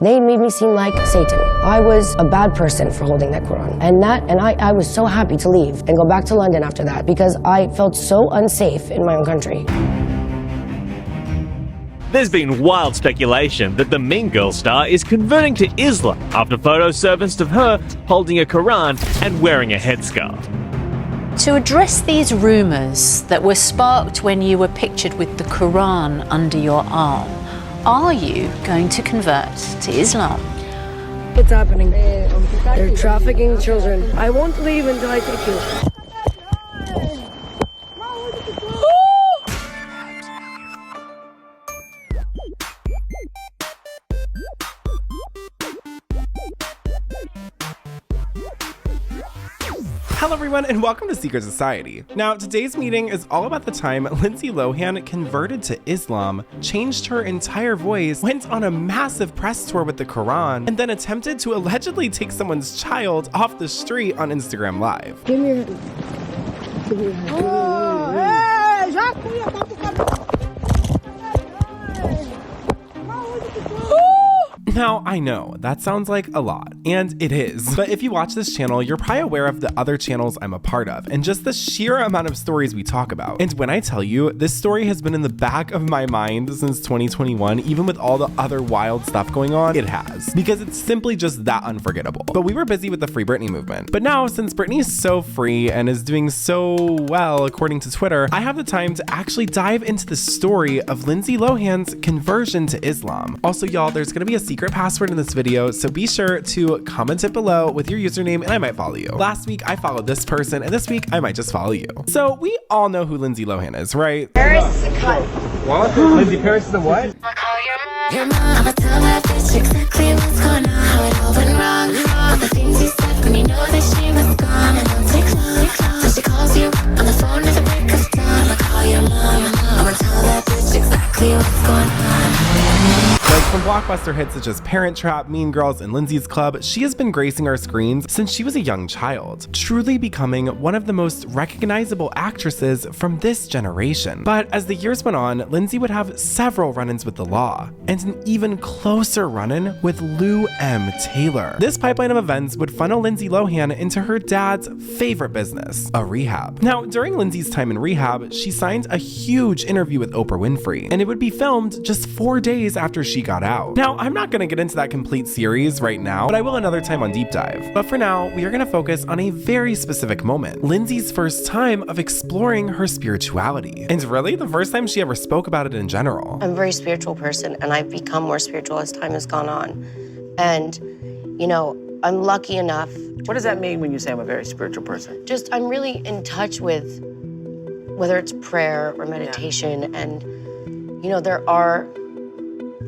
They made me seem like Satan. I was a bad person for holding that Quran. And I was so happy to leave and go back to London after that because I felt so unsafe in my own country. There's been wild speculation that the Mean Girl star is converting to Islam after photos surfaced of her holding a Quran and wearing a headscarf. To address these rumours that were sparked when you were pictured with the Quran under your arm, are you going to convert to Islam? It's happening. They're trafficking children. I won't leave until I take you. Hello everyone and welcome to Secret Society. Now today's meeting is all about the time Lindsay Lohan converted to Islam, changed her entire voice, went on a massive press tour with the Quran, and then attempted to allegedly take someone's child off the street on Instagram Live. Give me your hand. Give me your hand. Now, I know, that sounds like a lot, and it is, but if you watch this channel, you're probably aware of the other channels I'm a part of, and just the sheer amount of stories we talk about. And when I tell you, this story has been in the back of my mind since 2021, even with all the other wild stuff going on, it has, because it's simply just that unforgettable. But we were busy with the Free Britney movement. But now, since Britney is so free and is doing so well, according to Twitter, I have the time to actually dive into the story of Lindsay Lohan's conversion to Islam. Also, y'all, there's gonna be a secret password in this video, so be sure to comment it below with your username and I might follow you. Last week I followed this person and this week I might just follow you. So we all know who Lindsay Lohan is, right? Paris is a cunt. What? Lindsay Paris is the what? I'll call your mom. I'ma tell that bitch exactly what's going on, how it all went wrong. All the things you said when you know that she was gone, and it'll take long. So she calls you on the phone at the break of dawn. I'll call your mom. I'ma tell that bitch exactly what's going on. Like from blockbuster hits such as Parent Trap, Mean Girls, and Lindsay's Club, she has been gracing our screens since she was a young child, truly becoming one of the most recognizable actresses from this generation. But as the years went on, Lindsay would have several run-ins with the law, and an even closer run-in with Lou M. Taylor. This pipeline of events would funnel Lindsay Lohan into her dad's favorite business, a rehab. Now, during Lindsay's time in rehab, she signed a huge interview with Oprah Winfrey, and it would be filmed just 4 days after she got out. Now, I'm not gonna get into that complete series right now, but I will another time on Deep Dive. But for now, we are gonna focus on a very specific moment, Lindsay's first time of exploring her spirituality. And really, the first time she ever spoke about it in general. I'm a very spiritual person, and I've become more spiritual as time has gone on. And, you know, I'm lucky enough. What does that mean when you say I'm a very spiritual person? Just, I'm really in touch with whether it's prayer or meditation, and, you know, there are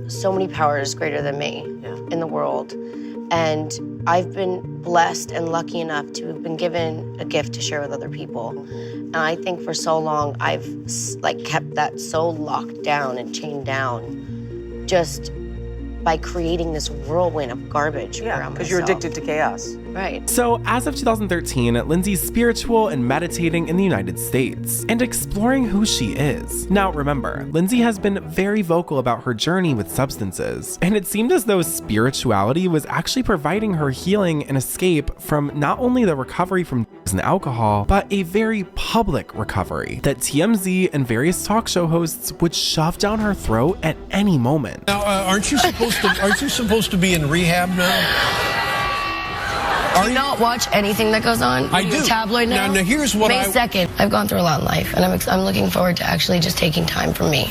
so many powers greater than me in the world. And I've been blessed and lucky enough to have been given a gift to share with other people. And I think for so long, I've like kept that so locked down and chained down just by creating this whirlwind of garbage around myself. Because you're addicted to chaos. Right. So as of 2013, Lindsay's spiritual and meditating in the United States and exploring who she is. Now remember, Lindsay has been very vocal about her journey with substances, and it seemed as though spirituality was actually providing her healing and escape from not only the recovery from drugs and alcohol, but a very public recovery that TMZ and various talk show hosts would shove down her throat at any moment. Now, aren't you supposed to be in rehab now? Do you not watch anything that goes on? I do. Tabloid now? Now here's what May 2nd. I've gone through a lot in life, and I'm looking forward to actually just taking time for me.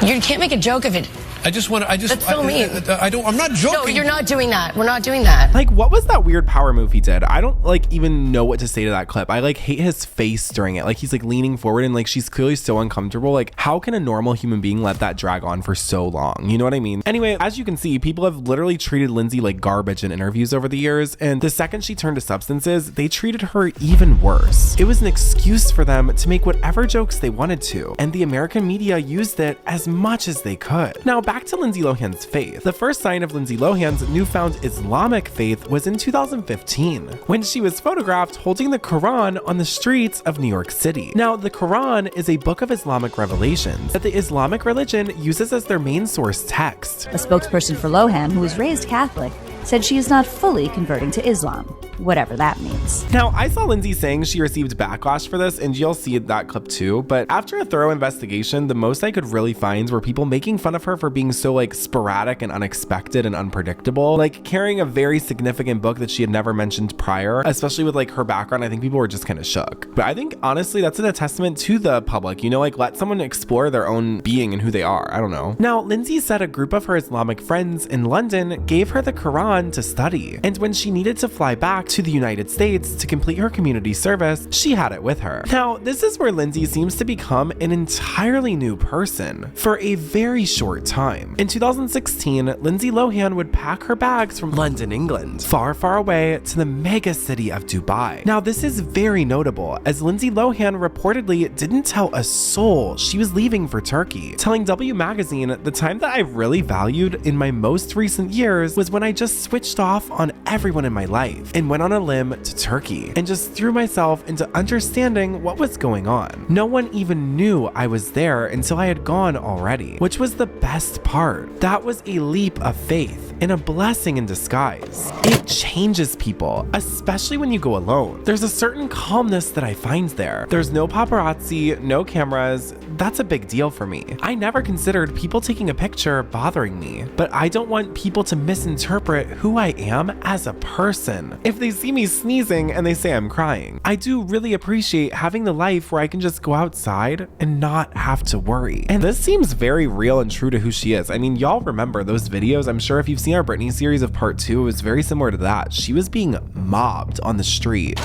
You can't make a joke of it. That's so mean. I'm not joking. No, you're not doing that. We're not doing that. Like, what was that weird power move he did? I don't like even know what to say to that clip. I like hate his face during it. Like he's like leaning forward and like she's clearly so uncomfortable. Like how can a normal human being let that drag on for so long? You know what I mean? Anyway, as you can see, people have literally treated Lindsay like garbage in interviews over the years. And the second she turned to substances, they treated her even worse. It was an excuse for them to make whatever jokes they wanted to. And the American media used it as much as they could. Now, back back to Lindsay Lohan's faith. The first sign of Lindsay Lohan's newfound Islamic faith was in 2015, when she was photographed holding the Quran on the streets of New York City. Now, the Quran is a book of Islamic revelations that the Islamic religion uses as their main source text. A spokesperson for Lohan, who was raised Catholic, said she is not fully converting to Islam, whatever that means. Now, I saw Lindsay saying she received backlash for this, and you'll see that clip too, but after a thorough investigation, the most I could really find were people making fun of her for being so sporadic and unexpected and unpredictable, carrying a very significant book that she had never mentioned prior, especially with her background. I think people were just kind of shook. But I think honestly, that's a testament to the public, let someone explore their own being and who they are. I don't know. Now, Lindsay said a group of her Islamic friends in London gave her the Quran to study, and when she needed to fly back to the United States to complete her community service, she had it with her. Now, this is where Lindsay seems to become an entirely new person for a very short time. In 2016, Lindsay Lohan would pack her bags from London, England, far, far away to the mega city of Dubai. Now, this is very notable, as Lindsay Lohan reportedly didn't tell a soul she was leaving for Turkey, telling W Magazine, "The time that I've really valued in my most recent years was when I just switched off on everyone in my life and went on a limb to Turkey and just threw myself into understanding what was going on. No one even knew I was there until I had gone already, which was the best part. That was a leap of faith and a blessing in disguise. It changes people, especially when you go alone. There's a certain calmness that I find there. There's no paparazzi, no cameras. That's a big deal for me. I never considered people taking a picture bothering me, but I don't want people to misinterpret who I am as a person. If they see me sneezing and they say I'm crying, I do really appreciate having the life where I can just go outside and not have to worry." And this seems very real and true to who she is. I mean, y'all remember those videos. I'm sure if you've seen our Britney series of part 2, it was very similar to that. She was being mobbed on the street.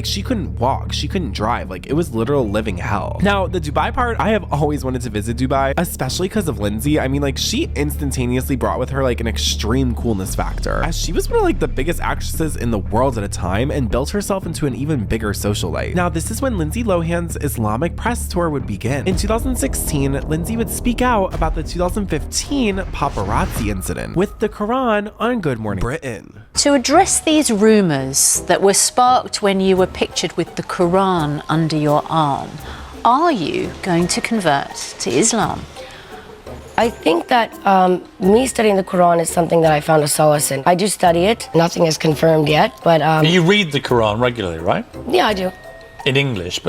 She couldn't walk, she couldn't drive, it was literal living hell. Now, the Dubai part, I have always wanted to visit Dubai, especially because of Lindsay. I mean, she instantaneously brought with her an extreme coolness factor, as she was one of the biggest actresses in the world at a time and built herself into an even bigger socialite. Now, this is when Lindsay Lohan's Islamic press tour would begin. In 2016, Lindsay would speak out about the 2015 paparazzi incident with the Quran on Good Morning Britain. To address these rumours that were sparked when you were pictured with the Quran under your arm, are you going to convert to Islam? I think that me studying the Quran is something that I found a solace in. I do study it. Nothing is confirmed yet, but... You read the Quran regularly, right? Yeah, I do. In English,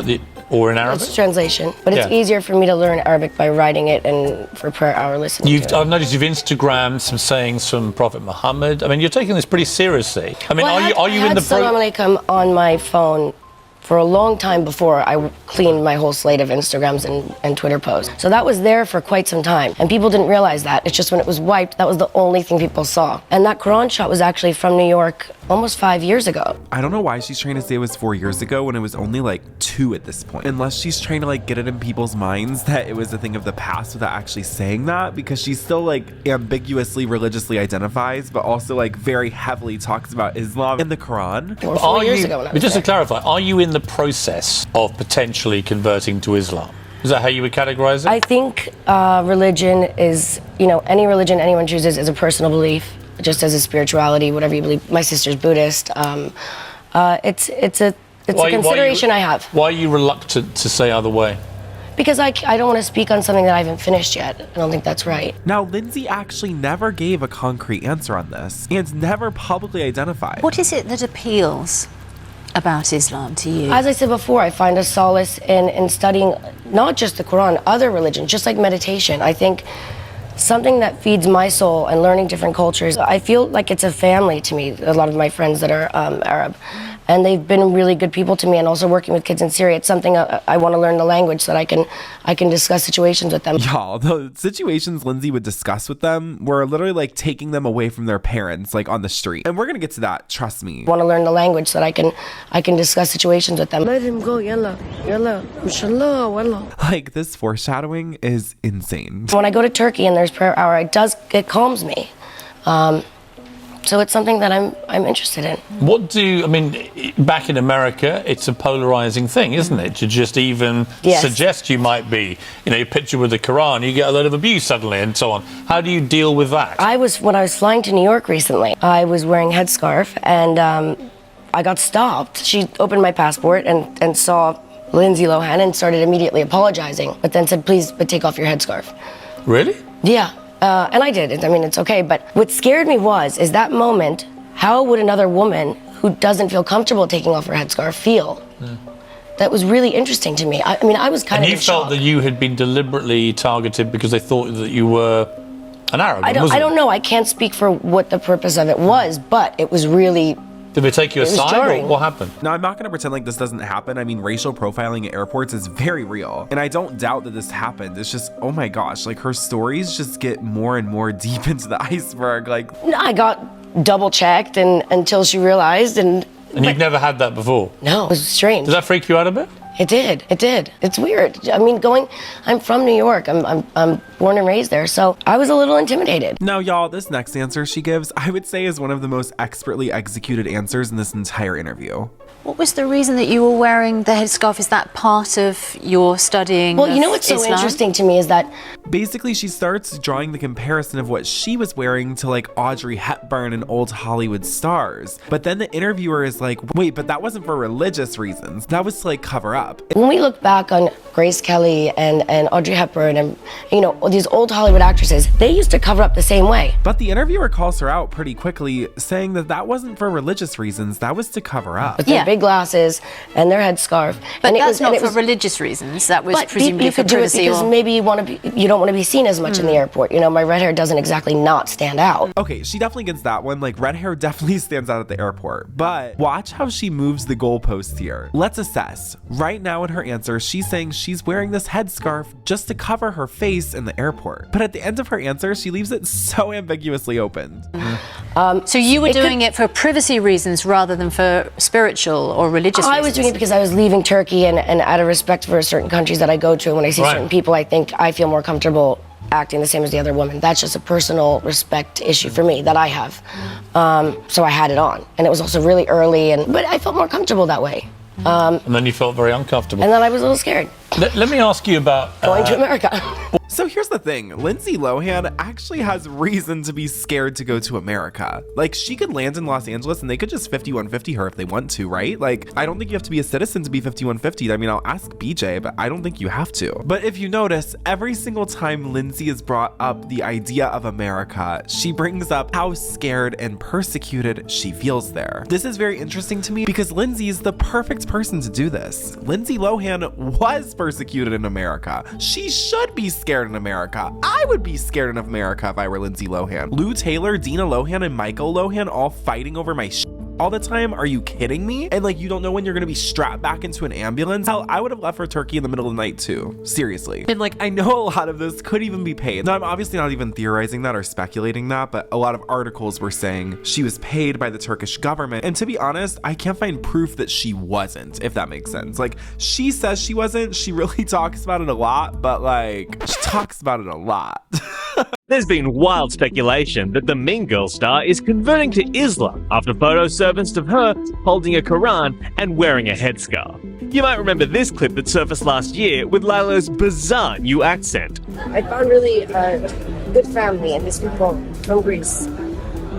or in Arabic? It's translation, but it's easier for me to learn Arabic by writing it and for prayer hour listening to it. I've noticed you've Instagrammed some sayings from Prophet Muhammad. I mean, you're taking this pretty seriously. I mean, are you in the... Salam alaikum on my phone for a long time before I cleaned my whole slate of Instagrams and Twitter posts. So that was there for quite some time. And people didn't realize that. It's just when it was wiped, that was the only thing people saw. And that Quran shot was actually from New York almost 5 years ago. I don't know why she's trying to say it was 4 years ago when it was only 2 at this point. Unless she's trying to get it in people's minds that it was a thing of the past without actually saying that, because she still ambiguously religiously identifies, but also very heavily talks about Islam in the Quran. Or 4 years ago when I was just there. To clarify, are you in the process of potentially converting to Islam? Is that how you would categorize it? I think religion is, any religion anyone chooses is a personal belief, just as a spirituality, whatever you believe. My sister's Buddhist. It's a consideration I have. Why are you reluctant to say either way? Because I don't want to speak on something that I haven't finished yet. I don't think that's right. Now, Lindsay actually never gave a concrete answer on this and never publicly identified. What is it that appeals about Islam to you? As I said before, I find a solace in studying not just the Quran, other religions, just like meditation. I think something that feeds my soul and learning different cultures. I feel like it's a family to me, a lot of my friends that are Arab. And they've been really good people to me, and also working with kids in Syria. It's something I want to learn the language so that I can discuss situations with them. Y'all, the situations Lindsay would discuss with them were literally taking them away from their parents, on the street. And we're gonna get to that, trust me. I want to learn the language so that I can discuss situations with them. Let him go, yalla, yalla, inshallah, wallah. This foreshadowing is insane. When I go to Turkey and there's prayer hour, it calms me. So it's something that I'm interested in. Back in America, it's a polarizing thing, isn't it? To just even suggest you might be, you picture with the Quran, you get a lot of abuse suddenly and so on. How do you deal with that? When I was flying to New York recently, I was wearing a headscarf and I got stopped. She opened my passport and saw Lindsay Lohan and started immediately apologizing, but then said, please, but take off your headscarf. Really? Yeah. And I did. I mean, it's okay. But what scared me is that moment, how would another woman who doesn't feel comfortable taking off her headscarf feel? That was really interesting to me. I mean, I was kind of in shock. And you felt that you had been deliberately targeted because they thought that you were an Arab, I don't know. I can't speak for what the purpose of it was, but it was really... Did they take you aside, or what happened? Now, I'm not going to pretend like this doesn't happen. I mean, racial profiling at airports is very real. And I don't doubt that this happened. It's just, oh my gosh, like her stories just get more and more deep into the iceberg. Like, I got double checked until she realized. And you've never had that before? No, it was strange. Does that freak you out a bit? It did. It's weird. I mean, I'm from New York. I'm born and raised there, so I was a little intimidated. Now, y'all, this next answer she gives, I would say is one of the most expertly executed answers in this entire interview. What was the reason that you were wearing the headscarf? Is that part of your studying? Well, you know what's so Islam? Interesting to me is that basically she starts drawing the comparison of what she was wearing to like Audrey Hepburn and old Hollywood stars. But then the interviewer is like, wait, but that wasn't for religious reasons. That was to like cover up. When we look back on Grace Kelly and Audrey Hepburn and these old Hollywood actresses, they used to cover up the same way. But the interviewer calls her out pretty quickly, saying that that wasn't for religious reasons. That was to cover up. With their big glasses and their headscarf. But that's not for religious reasons. That was presumably for privacy. Because maybe you don't want to be seen as much in the airport. My red hair doesn't exactly not stand out. Okay, she definitely gets that one. Like, red hair definitely stands out at the airport. But watch how she moves the goalposts here. Let's assess. Right now in her answer, she's saying she's wearing this headscarf just to cover her face in the airport. But at the end of her answer, she leaves it so ambiguously opened. So you were doing it for privacy reasons rather than for spiritual or religious reasons? I was doing it because I was leaving Turkey and out of respect for certain countries that I go to, and when I see certain people, I think I feel more comfortable acting the same as the other woman. That's just a personal respect issue for me that I have. So I had it on. And it was also really early, but I felt more comfortable that way. And then you felt very uncomfortable. And then I was a little scared. Let me ask you about... going to America. So here's the thing. Lindsay Lohan actually has reason to be scared to go to America. Like, she could land in Los Angeles and they could just 5150 her if they want to, right? Like, I don't think you have to be a citizen to be 5150. I mean, I'll ask BJ, but I don't think you have to. But if you notice, every single time Lindsay has brought up the idea of America, she brings up how scared and persecuted she feels there. This is very interesting to me because Lindsay is the perfect person to do this. Lindsay Lohan was persecuted in America. She should be scared in America. I would be scared in America if I were Lindsay Lohan. Lou Taylor, Dina Lohan, and Michael Lohan all fighting over my all the time? Are you kidding me? And like, you don't know when you're gonna be strapped back into an ambulance? Hell, I would have left for Turkey in the middle of the night too. Seriously. And like, I know a lot of this could even be paid. Now, I'm obviously not even theorizing that or speculating that, but a lot of articles were saying she was paid by the Turkish government. And to be honest, I can't find proof that she wasn't, if that makes sense. Like, she says she wasn't, she really talks about it a lot, but like, she talks about it a lot. There's been wild speculation that the Mean Girl star is converting to Islam after photos surfaced of her holding a Quran and wearing a headscarf. You might remember this clip that surfaced last year with Lila's bizarre new accent. I found really good family and these people from Greece.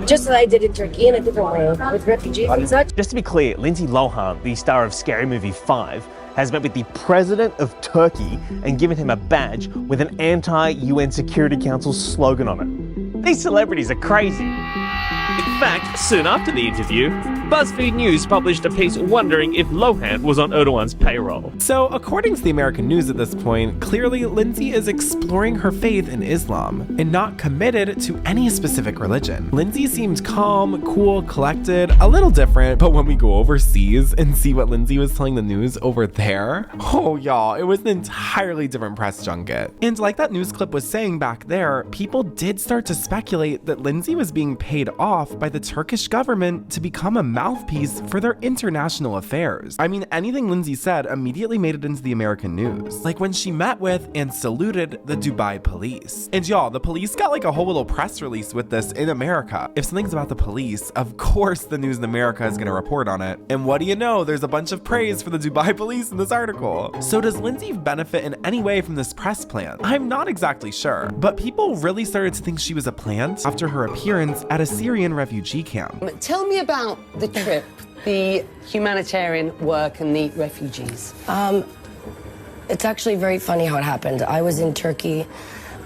Just as I did in Turkey in a different way with refugees and such. Just to be clear, Lindsay Lohan, the star of Scary Movie 5, has met with the president of Turkey and given him a badge with an anti-UN Security Council slogan on it. These celebrities are crazy. In fact, soon after the interview, BuzzFeed News published a piece wondering if Lohan was on Erdogan's payroll. So, according to the American News at this point, clearly Lindsay is exploring her faith in Islam and not committed to any specific religion. Lindsay seemed calm, cool, collected, a little different, but when we go overseas and see what Lindsay was telling the news over there, oh y'all, it was an entirely different press junket. And like that news clip was saying back there, people did start to speculate that Lindsay was being paid off by the Turkish government to become a mouthpiece for their international affairs. I mean, anything Lindsay said immediately made it into the American news, like when she met with and saluted the Dubai police. And y'all, the police got like a whole little press release with this in America. If something's about the police, of course the news in America is gonna report on it. And what do you know, there's a bunch of praise for the Dubai police in this article. So does Lindsay benefit in any way from this press plan? I'm not exactly sure, but people really started to think she was a plant after her appearance at a Syrian refugee camp. Tell me about the trip, the humanitarian work and the refugees. It's actually very funny how it happened. I was in Turkey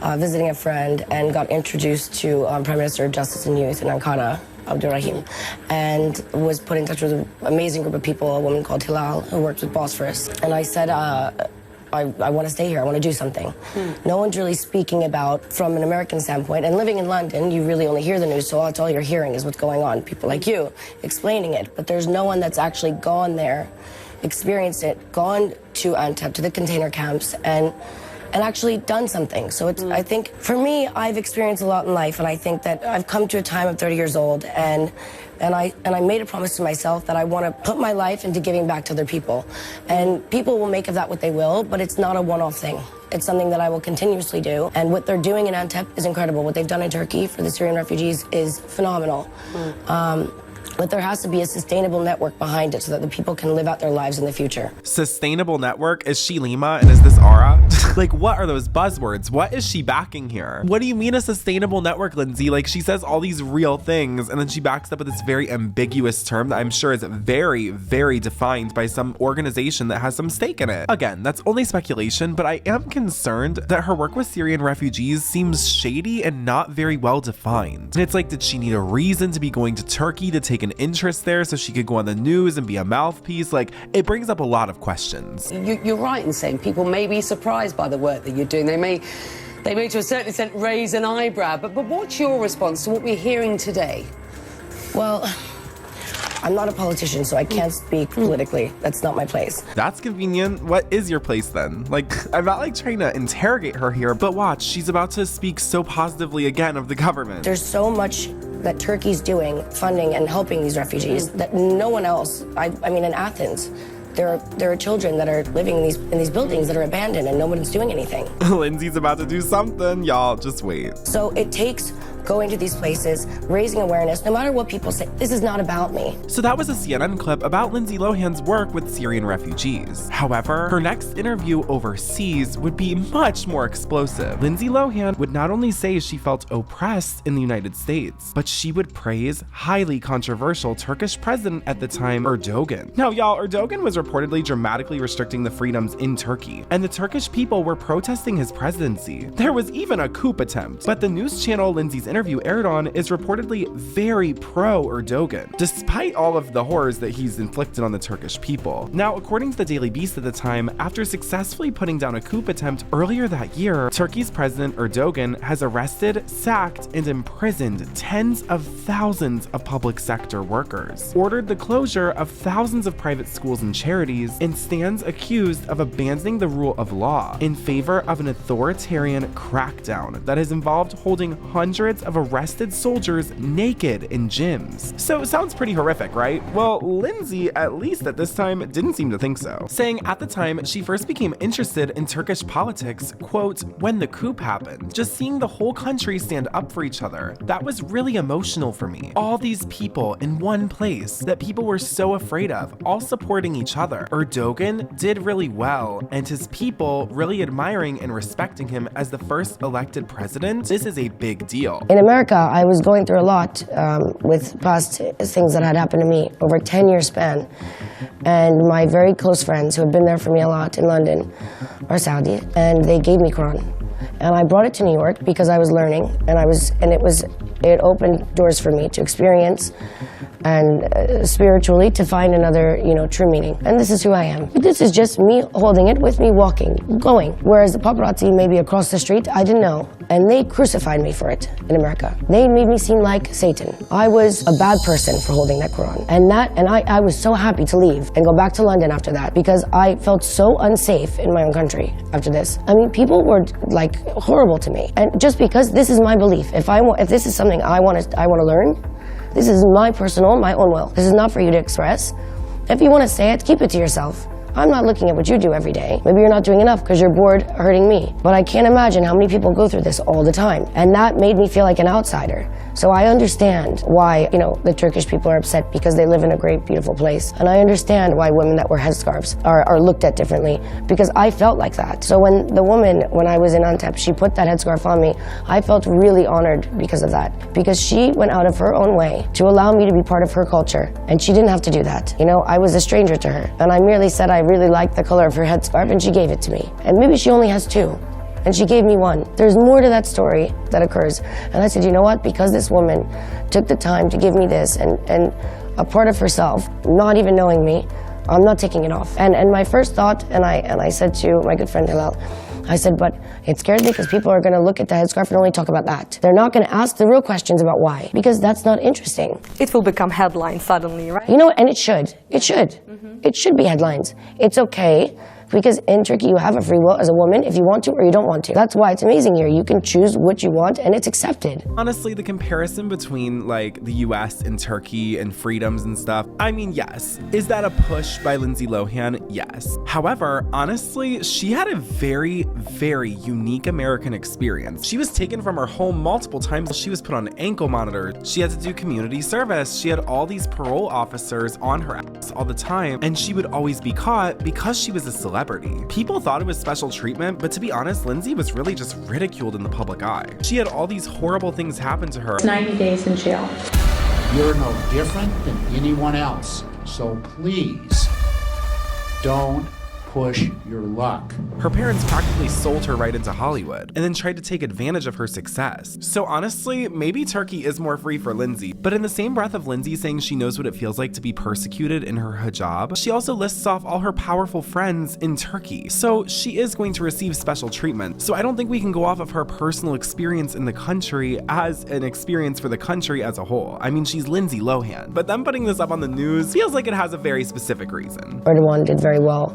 visiting a friend and got introduced to Prime Minister of Justice and Youth in Ankara, Abdurrahim, and was put in touch with an amazing group of people, a woman called Hilal who worked with Bosphorus. And I said, I want to stay here, I want to do something. No one's really speaking about, from an American standpoint, and living in London, you really only hear the news, so that's all you're hearing is what's going on. People like you explaining it, but there's no one that's actually gone there, experienced it, gone to Antep, to the container camps, and actually done something. So it's, I think, for me, I've experienced a lot in life, and I think that I've come to a time of 30 years old, and I made a promise to myself that I want to put my life into giving back to other people. And people will make of that what they will, but it's not a one-off thing. It's something that I will continuously do. And what they're doing in Antep is incredible. What they've done in Turkey for the Syrian refugees is phenomenal. But there has to be a sustainable network behind it so that the people can live out their lives in the future. Sustainable network? Is she Lima and is this Aura? Like, what are those buzzwords? What is she backing here? What do you mean a sustainable network, Lindsay? Like, she says all these real things and then she backs up with this very ambiguous term that I'm sure is very, very defined by some organization that has some stake in it. Again, that's only speculation, but I am concerned that her work with Syrian refugees seems shady and not very well defined. And it's like, did she need a reason to be going to Turkey to take an interest there so she could go on the news and be a mouthpiece? Like, it brings up a lot of questions. You're right in saying people may be surprised by the work that you're doing. They may to a certain extent raise an eyebrow, but what's your response to what we're hearing today? Well, I'm not a politician, so I can't speak politically. That's not my place. That's convenient. What is your place then? Like, I'm not like trying to interrogate her here, but watch, she's about to speak so positively again of the government. There's so much that Turkey's doing, funding and helping these refugees, that no one else, I mean, in Athens, there are children that are living in these buildings that are abandoned and no one's doing anything. Lindsay's about to do something, y'all, just wait. So it takes going to these places, raising awareness, no matter what people say, this is not about me. So that was a CNN clip about Lindsay Lohan's work with Syrian refugees. However, her next interview overseas would be much more explosive. Lindsay Lohan would not only say she felt oppressed in the United States, but she would praise highly controversial Turkish president at the time, Erdogan. Now, y'all, Erdogan was reportedly dramatically restricting the freedoms in Turkey, and the Turkish people were protesting his presidency. There was even a coup attempt, but the news channel Lindsay's interview aired on is reportedly very pro-Erdogan, despite all of the horrors that he's inflicted on the Turkish people. Now, according to the Daily Beast at the time, after successfully putting down a coup attempt earlier that year, Turkey's President Erdogan has arrested, sacked, and imprisoned tens of thousands of public sector workers, ordered the closure of thousands of private schools and charities, and stands accused of abandoning the rule of law in favor of an authoritarian crackdown that has involved holding hundreds of arrested soldiers naked in gyms. So it sounds pretty horrific, right? Well, Lindsay, at least at this time, didn't seem to think so, saying at the time she first became interested in Turkish politics, quote, when the coup happened. Just seeing the whole country stand up for each other, that was really emotional for me. All these people in one place that people were so afraid of, all supporting each other. Erdogan did really well, and his people really admiring and respecting him as the first elected president. This is a big deal. In America, I was going through a lot with past things that had happened to me over a 10-year span. And my very close friends who have been there for me a lot in London are Saudi, and they gave me Quran. And I brought it to New York because I was learning, and it opened doors for me to experience and spiritually to find another, true meaning. And this is who I am. This is just me holding it with me, walking, going. Whereas the paparazzi maybe across the street, I didn't know. And they crucified me for it in America. They made me seem like Satan. I was a bad person for holding that Quran. And I was so happy to leave and go back to London after that because I felt so unsafe in my own country after this. I mean, people were like horrible to me. And just because this is my belief, if this is something I want to learn, This is my own will. This is not for you to express. If you want to say it, keep it to yourself. I'm not looking at what you do every day. Maybe you're not doing enough because you're bored hurting me. But I can't imagine how many people go through this all the time. And that made me feel like an outsider. So I understand why, the Turkish people are upset because they live in a great, beautiful place. And I understand why women that wear headscarves are looked at differently, because I felt like that. So when I was in Antep, she put that headscarf on me, I felt really honored because of that. Because she went out of her own way to allow me to be part of her culture. And she didn't have to do that. I was a stranger to her. And I merely said I really liked the color of her headscarf, and she gave it to me. And maybe she only has two, and she gave me one. There's more to that story that occurs. And I said, you know what? Because this woman took the time to give me this and a part of herself, not even knowing me, I'm not taking it off. And my first thought, and I said to my good friend Hilal, I said, but it scares me because people are going to look at the headscarf and only talk about that. They're not going to ask the real questions about why, because that's not interesting. It will become headlines suddenly, right? And it should. It should. Mm-hmm. It should be headlines. It's okay. Because in Turkey, you have a free will as a woman if you want to or you don't want to. That's why it's amazing here. You can choose what you want and it's accepted. Honestly, the comparison between the US and Turkey and freedoms and stuff, I mean, yes. Is that a push by Lindsay Lohan? Yes. However, honestly, she had a very, very unique American experience. She was taken from her home multiple times. She was put on ankle monitor. She had to do community service. She had all these parole officers on her ass all the time, and she would always be caught because she was a celebrity. People thought it was special treatment, but to be honest, Lindsay was really just ridiculed in the public eye. She had all these horrible things happen to her. 90 days in jail. You're no different than anyone else, so please don't push your luck. Her parents practically sold her right into Hollywood and then tried to take advantage of her success. So honestly, maybe Turkey is more free for Lindsay, but in the same breath of Lindsay saying she knows what it feels like to be persecuted in her hijab, she also lists off all her powerful friends in Turkey. So she is going to receive special treatment. So I don't think we can go off of her personal experience in the country as an experience for the country as a whole. I mean, she's Lindsay Lohan, but them putting this up on the news feels like it has a very specific reason. Erdogan did very well.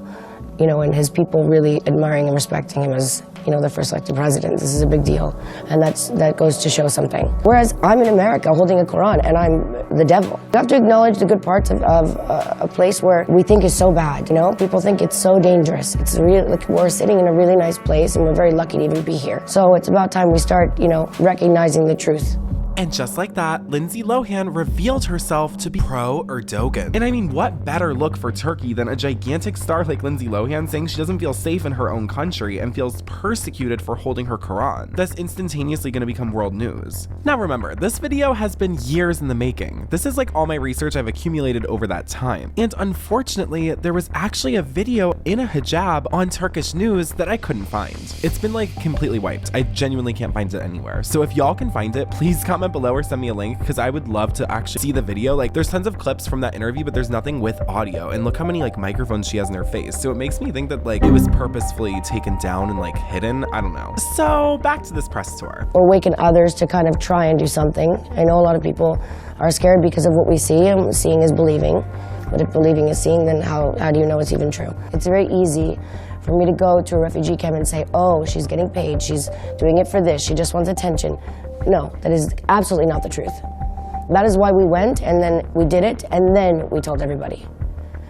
And his people really admiring and respecting him as, their first elected president. This is a big deal. And that goes to show something. Whereas I'm in America holding a Quran and I'm the devil. You have to acknowledge the good parts of a place where we think is so bad, People think it's so dangerous. It's we're sitting in a really nice place and we're very lucky to even be here. So it's about time we start, recognizing the truth. And just like that, Lindsay Lohan revealed herself to be pro-Erdogan. And I mean, what better look for Turkey than a gigantic star like Lindsay Lohan saying she doesn't feel safe in her own country and feels persecuted for holding her Quran. That's instantaneously going to become world news. Now remember, this video has been years in the making. This is all my research I've accumulated over that time. And unfortunately, there was actually a video in a hijab on Turkish news that I couldn't find. It's been completely wiped. I genuinely can't find it anywhere. So if y'all can find it, please comment below or send me a link because I would love to actually see the video. There's tons of clips from that interview, but there's nothing with audio. And look how many microphones she has in her face. So it makes me think that it was purposefully taken down and hidden. I don't know. So back to this press tour. Awaken others to kind of try and do something. I know a lot of people are scared because of what we see, and seeing is believing. But if believing is seeing, then how do you know it's even true? It's very easy for me to go to a refugee camp and say, oh, she's getting paid, she's doing it for this, she just wants attention. No, that is absolutely not the truth. That is why we went, and then we did it, and then we told everybody.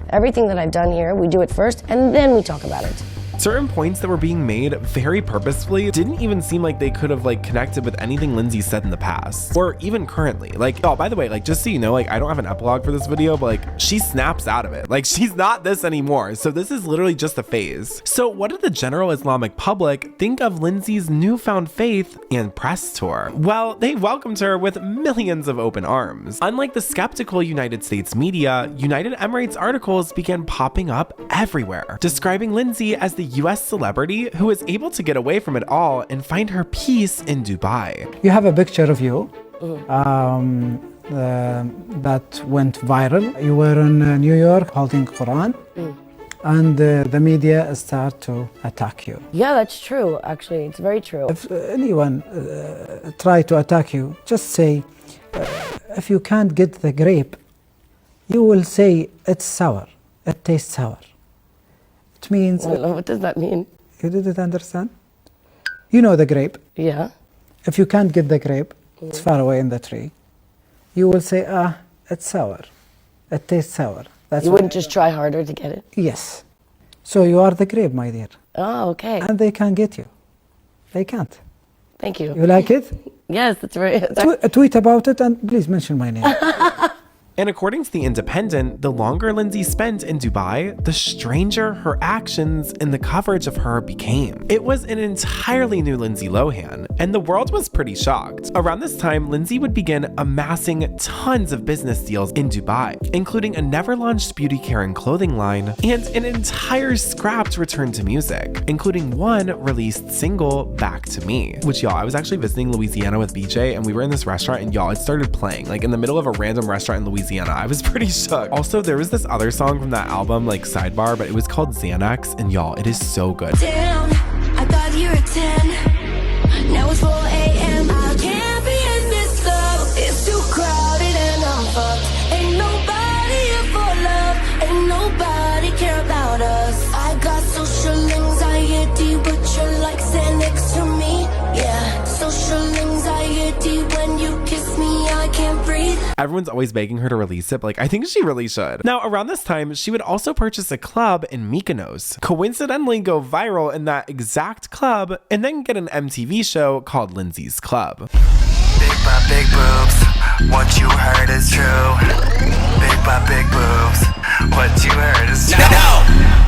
Everything that I've done here, we do it first, and then we talk about it. Certain points that were being made very purposefully didn't even seem like they could have connected with anything Lindsay said in the past or even currently. Oh, by the way, just so you know, I don't have an epilogue for this video, but she snaps out of it. She's not this anymore. So this is literally just a phase. So what did the general Islamic public think of Lindsay's newfound faith and press tour? Well, they welcomed her with millions of open arms. Unlike the skeptical United States media, United Emirates articles began popping up everywhere, describing Lindsay as the US celebrity who was able to get away from it all and find her peace in Dubai. You have a picture of you that went viral. You were in New York holding Quran, and the media start to attack you. Yeah, that's true, actually. It's very true. If anyone try to attack you, just say, if you can't get the grape, you will say it's sour, it tastes sour. It means... What does that mean? You didn't understand? You know the grape. Yeah. If you can't get the grape, it's far away in the tree. you will say, it's sour. It tastes sour. You wouldn't just try harder to get it? Yes. So you are the grape, my dear. Oh, okay. And they can't get you. They can't. Thank you. You like it? Yes, that's right. Tweet about it and please mention my name. And according to The Independent, the longer Lindsay spent in Dubai, the stranger her actions and the coverage of her became. It was an entirely new Lindsay Lohan, and the world was pretty shocked. Around this time, Lindsay would begin amassing tons of business deals in Dubai, including a never-launched beauty care and clothing line, and an entire scrapped return to music, including one released single, Back to Me, which y'all, I was actually visiting Louisiana with BJ, and we were in this restaurant, and y'all, it started playing, like in the middle of a random restaurant in Louisiana. I was pretty shook. Also, there was this other song from that album, like Sidebar, but it was called Xanax, and y'all, it is so good. Damn, I thought you were 10. Now it's 4 a.m. I can't be in this club. It's too crowded and I'm fucked. Ain't nobody here for love. Ain't nobody care about us. I got social anxiety, but you're like Xanax to me. Yeah, social anxiety when you kiss me, I can't breathe. Everyone's always begging her to release it, but like, I think she really should. Now, around this time, she would also purchase a club in Mykonos, coincidentally go viral in that exact club, and then get an MTV show called Lindsay's Club. Big butt, big boobs, what you heard is true. Big butt, big boobs, what you heard is true. No!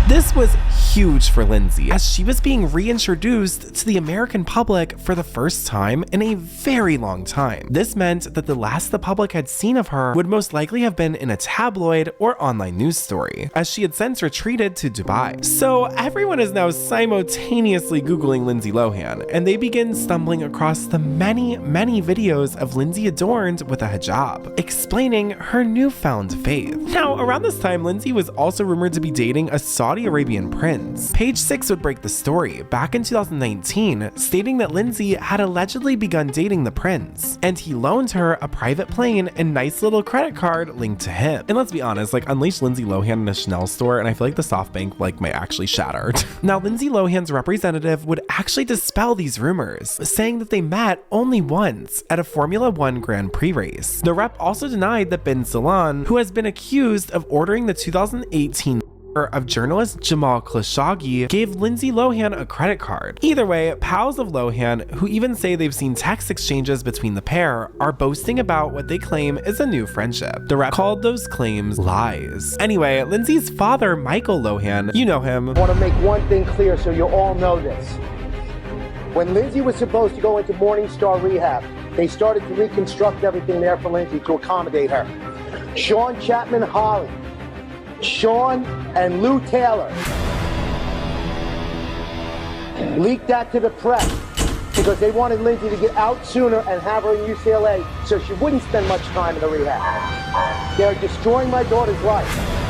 This was huge for Lindsay, as she was being reintroduced to the American public for the first time in a very long time. This meant that the last the public had seen of her would most likely have been in a tabloid or online news story, as she had since retreated to Dubai. So everyone is now simultaneously Googling Lindsay Lohan, and they begin stumbling across the many, many videos of Lindsay adorned with a hijab, explaining her newfound faith. Now, around this time, Lindsay was also rumored to be dating a Saudi Arabian prince. Page 6 would break the story back in 2019, stating that Lindsay had allegedly begun dating the prince, and he loaned her a private plane and nice little credit card linked to him. And let's be honest, like, unleash Lindsay Lohan in a Chanel store, and I feel like the SoftBank like might actually shatter. Now, Lindsay Lohan's representative would actually dispel these rumors, saying that they met only once at a Formula One Grand Prix race. The rep also denied that Bin Salman, who has been accused of ordering the 2018 of journalist Jamal Khashoggi, gave Lindsay Lohan a credit card. Either way, pals of Lohan, who even say they've seen text exchanges between the pair, are boasting about what they claim is a new friendship. The rep called those claims lies. Anyway, Lindsay's father, Michael Lohan, you know him. I want to make one thing clear so you all know this. When Lindsay was supposed to go into Morningstar rehab, they started to reconstruct everything there for Lindsay to accommodate her. Sean Chapman Holly, Sean and Lou Taylor leaked that to the press because they wanted Lindsay to get out sooner and have her in UCLA so she wouldn't spend much time in the rehab. They're destroying my daughter's life.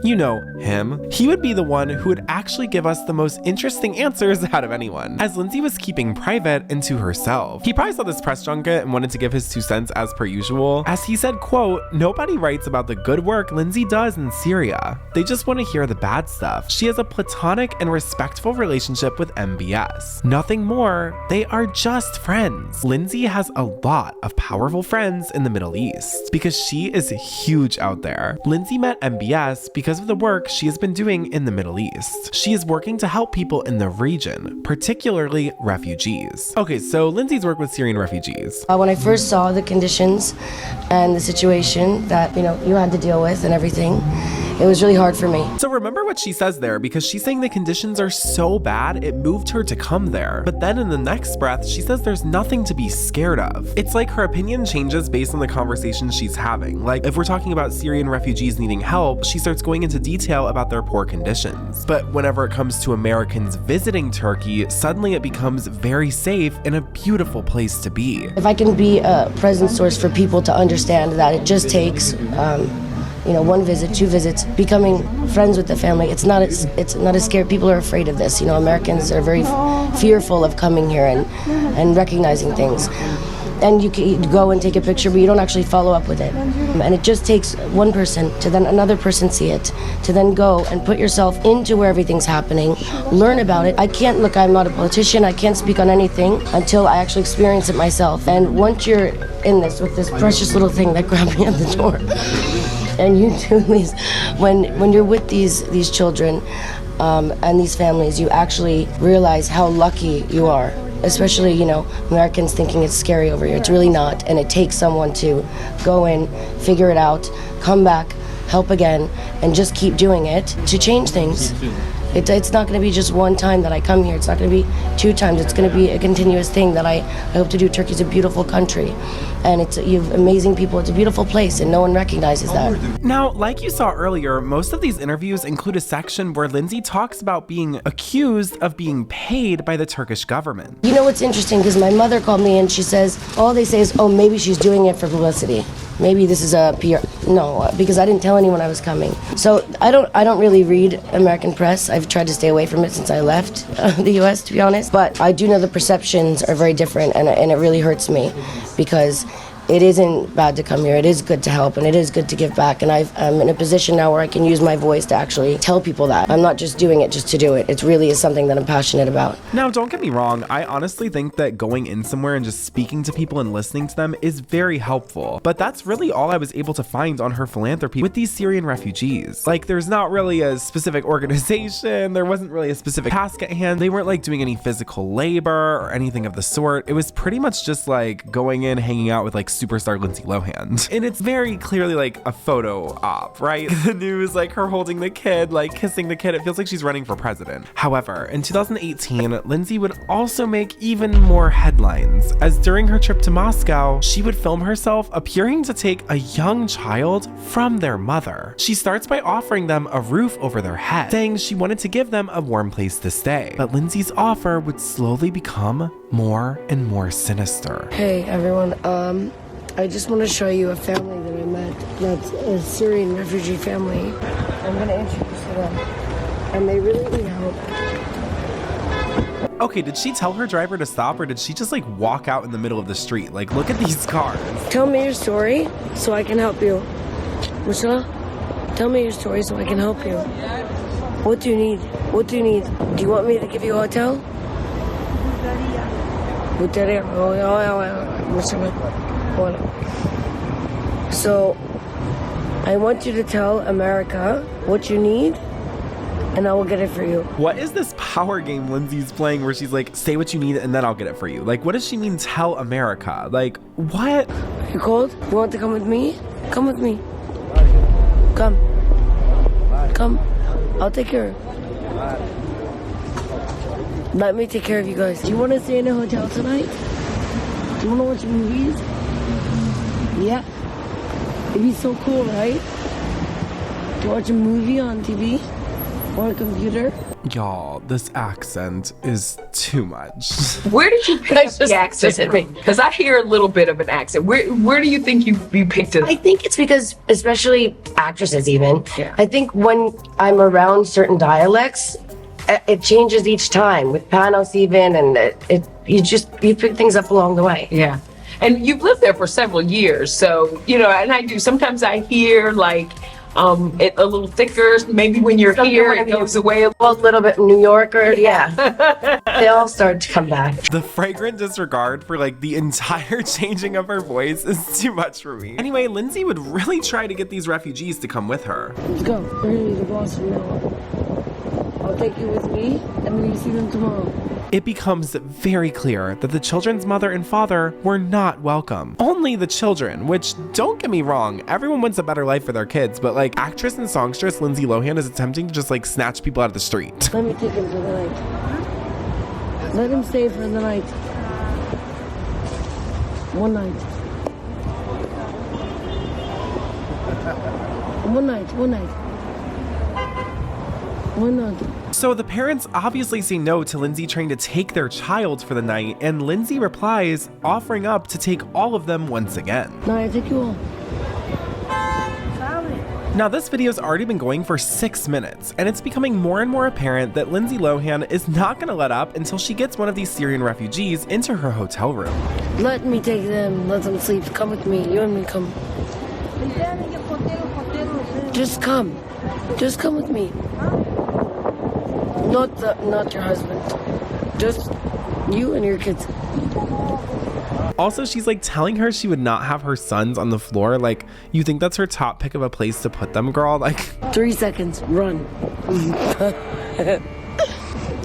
You know him. He would be the one who would actually give us the most interesting answers out of anyone, as Lindsay was keeping private and to herself. He probably saw this press junket and wanted to give his 2 cents as per usual, as he said, quote, "Nobody writes about the good work Lindsay does in Syria. They just want to hear the bad stuff. She has a platonic and respectful relationship with MBS. Nothing more. They are just friends." Lindsay has a lot of powerful friends in the Middle East because she is huge out there. Lindsay met MBS because of the work she has been doing in the Middle East. She is working to help people in the region, particularly refugees. Okay, so Lindsay's work with Syrian refugees. When I first saw the conditions and the situation that, you had to deal with and everything, it was really hard for me. So remember what she says there, because she's saying the conditions are so bad, it moved her to come there. But then in the next breath, she says there's nothing to be scared of. It's like her opinion changes based on the conversations she's having. Like, if we're talking about Syrian refugees needing help, she starts going into detail about their poor conditions. But whenever it comes to Americans visiting Turkey, suddenly it becomes very safe and a beautiful place to be. If I can be a present source for people to understand that it just takes, 1 visit, 2 visits, becoming friends with the family. It's not as scary. People are afraid of this. Americans are very fearful of coming here and recognizing things. and you can go and take a picture, but you don't actually follow up with it. And it just takes one person to then another person see it, to then go and put yourself into where everything's happening, learn about it. I'm not a politician, I can't speak on anything until I actually experience it myself. And once you're in this with this precious little thing that grabbed me at the door, and you do these, when you're with these children and these families, you actually realize how lucky you are. Especially, Americans thinking it's scary over here. It's really not, and it takes someone to go in, figure it out, come back, help again, and just keep doing it to change things. It's not going to be just one time that I come here. It's not going to be 2 times. It's going to be a continuous thing that I hope to do. Turkey's a beautiful country, and you have amazing people. It's a beautiful place, and no one recognizes that. Now, like you saw earlier, most of these interviews include a section where Lindsay talks about being accused of being paid by the Turkish government. You know what's interesting? Because my mother called me and she says, all they say is, oh, maybe she's doing it for publicity. Maybe this is a PR. No, because I didn't tell anyone I was coming. So I don't really read American press. I've tried to stay away from it since I left the US, to be honest. But I do know the perceptions are very different, and it really hurts me because it isn't bad to come here. It is good to help, and it is good to give back. And I'm in a position now where I can use my voice to actually tell people that. I'm not just doing it just to do it. It really is something that I'm passionate about. Now, don't get me wrong. I honestly think that going in somewhere and just speaking to people and listening to them is very helpful. But that's really all I was able to find on her philanthropy with these Syrian refugees. Like, there's not really a specific organization. There wasn't really a specific task at hand. They weren't like doing any physical labor or anything of the sort. It was pretty much just like going in, hanging out with like superstar Lindsay Lohan. And it's very clearly like a photo op, right? The news, like her holding the kid, like kissing the kid, it feels like she's running for president. However, in 2018, Lindsay would also make even more headlines, as during her trip to Moscow, she would film herself appearing to take a young child from their mother. She starts by offering them a roof over their head, saying she wanted to give them a warm place to stay. But Lindsay's offer would slowly become more and more sinister. Hey everyone, I just want to show you a family that I met. That's a Syrian refugee family. I'm going to introduce you to them. And they really need help. Okay, did she tell her driver to stop, or did she just like walk out in the middle of the street? Like, look at these cars. Tell me your story so I can help you. Michelle, tell me your story so I can help you. What do you need? What do you need? Do you want me to give you a hotel? So, I want you to tell America what you need, and I will get it for you. What is this power game Lindsay's playing where she's like, say what you need and then I'll get it for you? Like, what does she mean, tell America? Like, what? You cold? You want to come with me? Come with me. Come. Come. I'll take care of you. Let me take care of you guys. Do you want to stay in a hotel tonight? Do you want to watch movies? Yeah. It'd be so cool, right? To watch a movie on TV or a computer. Y'all, this accent is too much. Where did you pick up the accent? Because I hear a little bit of an accent. Where do you think you picked it up? I think it's because, especially actresses even, I think when I'm around certain dialects, it changes each time, with Panos even, and you pick things up along the way. Yeah. And you've lived there for several years, so, and I do, sometimes I hear like, it a little thicker, maybe when you're here, it goes away a little bit. New Yorker, yeah. They all start to come back. The fragrant disregard for like the entire changing of her voice is too much for me. Anyway, Lindsay would really try to get these refugees to come with her. Let's go. We're gonna be the boss from now on. I'll take you with me, and we're gonna see them tomorrow. It becomes very clear that the children's mother and father were not welcome. Only the children, which, don't get me wrong, everyone wants a better life for their kids, but like actress and songstress Lindsay Lohan is attempting to just like snatch people out of the street. Let me take him for the night. Let him stay for the night. One night. One night. So the parents obviously say no to Lindsay trying to take their child for the night, and Lindsay replies, offering up to take all of them once again. No, I take you all. Now this video's already been going for 6 minutes, and it's becoming more and more apparent that Lindsay Lohan is not gonna let up until she gets one of these Syrian refugees into her hotel room. Let me take them, let them sleep. Come with me, you and me come. Just come with me. Not your husband. Just you and your kids. Also, she's like telling her she would not have her sons on the floor. Like, you think that's her top pick of a place to put them, girl? Like, 3 seconds, run.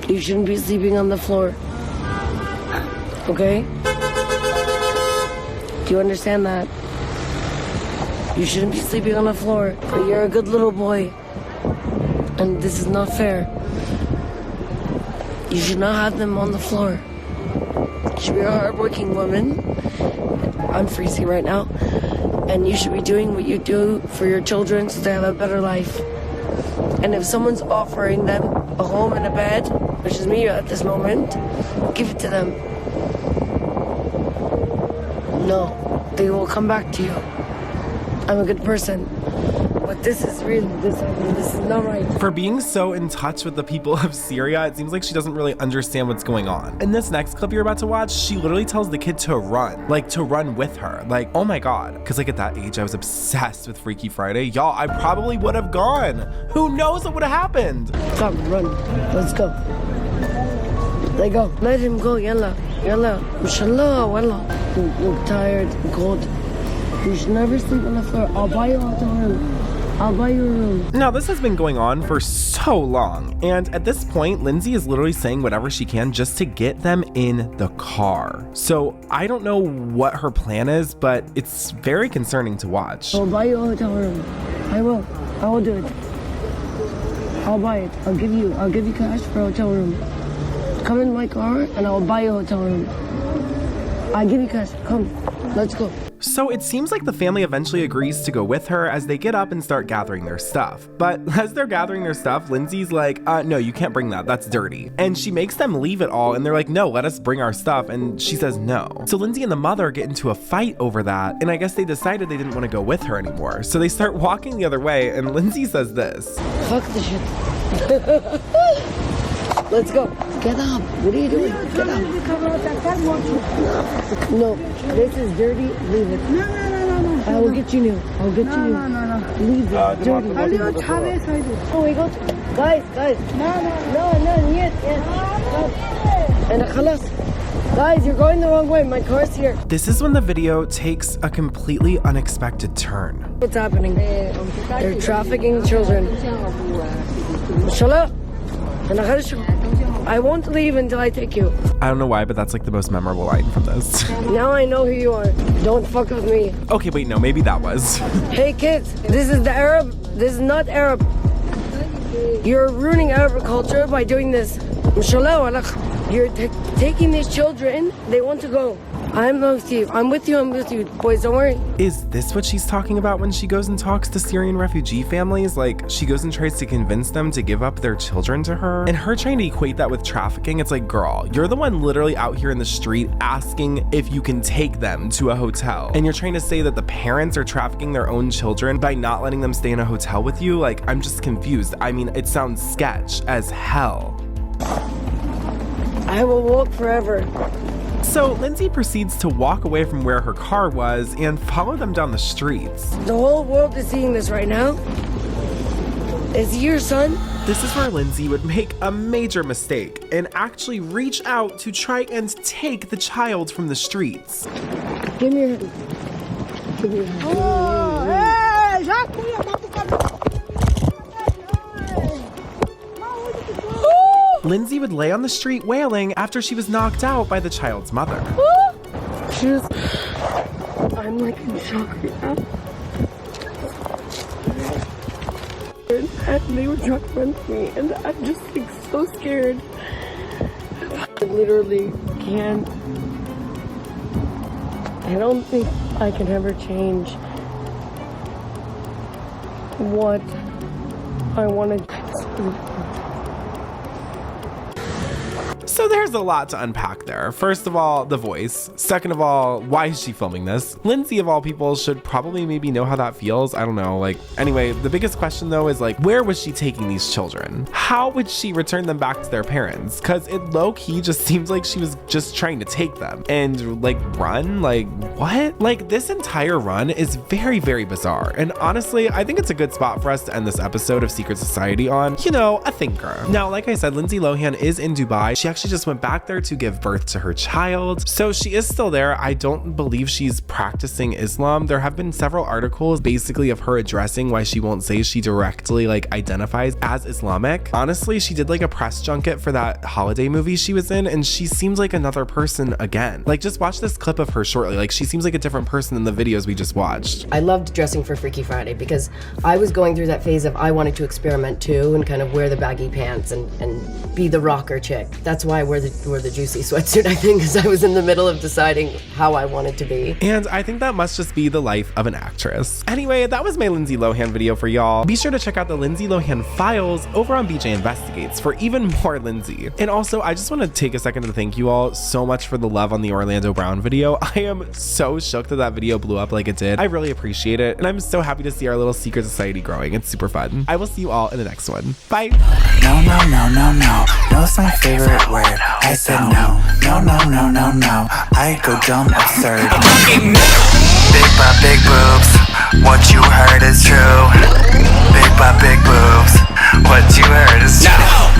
You shouldn't be sleeping on the floor. Okay? Do you understand that? You shouldn't be sleeping on the floor, but you're a good little boy. And this is not fair. You should not have them on the floor. You should be a hardworking woman. I'm freezing right now. And you should be doing what you do for your children so they have a better life. And if someone's offering them a home and a bed, which is me at this moment, give it to them. No, they will come back to you. I'm a good person. But this is not right. For being so in touch with the people of Syria, it seems like she doesn't really understand what's going on. In this next clip you're about to watch, she literally tells the kid to run. Like, to run with her. Like, oh my god. Because like at that age, I was obsessed with Freaky Friday. Y'all, I probably would have gone. Who knows what would have happened? Come, run. Let's go. Let go. Let him go. Yalla. Yalla. Inshallah. Wallah. I'm tired. I'm cold. You should never sleep on the floor. I'll buy you a hotel room. I'll buy you a room. Now, this has been going on for so long, and at this point, Lindsay is literally saying whatever she can just to get them in the car. So I don't know what her plan is, but it's very concerning to watch. I'll buy you a hotel room. I will do it. I'll buy it. I'll give you cash for a hotel room. Come in my car and I'll buy you a hotel room. I'll give you cash. Come, let's go. So it seems like the family eventually agrees to go with her as they get up and start gathering their stuff. But as they're gathering their stuff, Lindsay's like, no, you can't bring that. That's dirty. And she makes them leave it all. And they're like, no, let us bring our stuff. And she says no. So Lindsay and the mother get into a fight over that. And I guess they decided they didn't want to go with her anymore. So they start walking the other way. And Lindsay says this. Fuck the shit. Let's go. Get up. What are you doing? Get up. No, this is dirty. Leave it. No. I will get you new. I'll get you new. No. Leave it. Dirty. Oh, we go. Guys. No. Yes. And khalas. Guys, you're going the wrong way. My car's here. This is when the video takes a completely unexpected turn. What's happening? They're trafficking children. Inshallah. I won't leave until I take you. I don't know why, but that's like the most memorable line from this. Now I know who you are. Don't fuck with me. Okay, wait, no, maybe that was. Hey kids, this is the Arab. This is not Arab. You're ruining Arab culture by doing this. You're taking these children. They want to go. I'm with you. I'm with you. Boys, don't worry. Is this what she's talking about when she goes and talks to Syrian refugee families? Like, she goes and tries to convince them to give up their children to her? And her trying to equate that with trafficking, it's like, girl, you're the one literally out here in the street asking if you can take them to a hotel. And you're trying to say that the parents are trafficking their own children by not letting them stay in a hotel with you? Like, I'm just confused. I mean, it sounds sketch as hell. I will walk forever. So Lindsay proceeds to walk away from where her car was and follow them down the streets. The whole world is seeing this right now. Is he your son? This is where Lindsay would make a major mistake and actually reach out to try and take the child from the streets. Give me your hand. Give me your hand. Lindsay would lay on the street wailing after she was knocked out by the child's mother. I'm like in shock right now. And they were trying to run to me, and I'm just like so scared. I literally can't. I don't think I can ever change what I want to do. So there's a lot to unpack there. First of all, the voice. Second of all, why is she filming this? Lindsay, of all people, should probably maybe know how that feels. I don't know. Like, anyway, the biggest question though is like, where was she taking these children? How would she return them back to their parents? Because it low-key just seems like she was just trying to take them and like run. Like, what? Like, this entire run is very, very bizarre. And honestly, I think it's a good spot for us to end this episode of Secret Society on, you know, a thinker. Now, like I said, Lindsay Lohan is in Dubai. She actually just went back there to give birth to her child. So she is still there. I don't believe she's practicing Islam. There have been several articles basically of her addressing why she won't say she directly like identifies as Islamic. Honestly, she did like a press junket for that holiday movie she was in, and she seems like another person again. Like, just watch this clip of her shortly. Like, she seems like a different person than the videos we just watched. I loved dressing for Freaky Friday because I was going through that phase of I wanted to experiment too and kind of wear the baggy pants and be the rocker chick. That's why I wore the juicy sweatsuit, I think, because I was in the middle of deciding how I wanted to be. And I think that must just be the life of an actress. Anyway, that was my Lindsay Lohan video for y'all. Be sure to check out the Lindsay Lohan files over on BJ Investigates for even more Lindsay. And also, I just want to take a second to thank you all so much for the love on the Orlando Brown video. I am so shook that that video blew up like it did. I really appreciate it, and I'm so happy to see our little secret society growing. It's super fun. I will see you all in the next one. Bye. No, no, no, no, no. No's my favorite word. I said no. No, no, no, no, no. I go dumb absurd. Big butt, big boobs. What you heard is true. Big butt, big boobs. What you heard is true.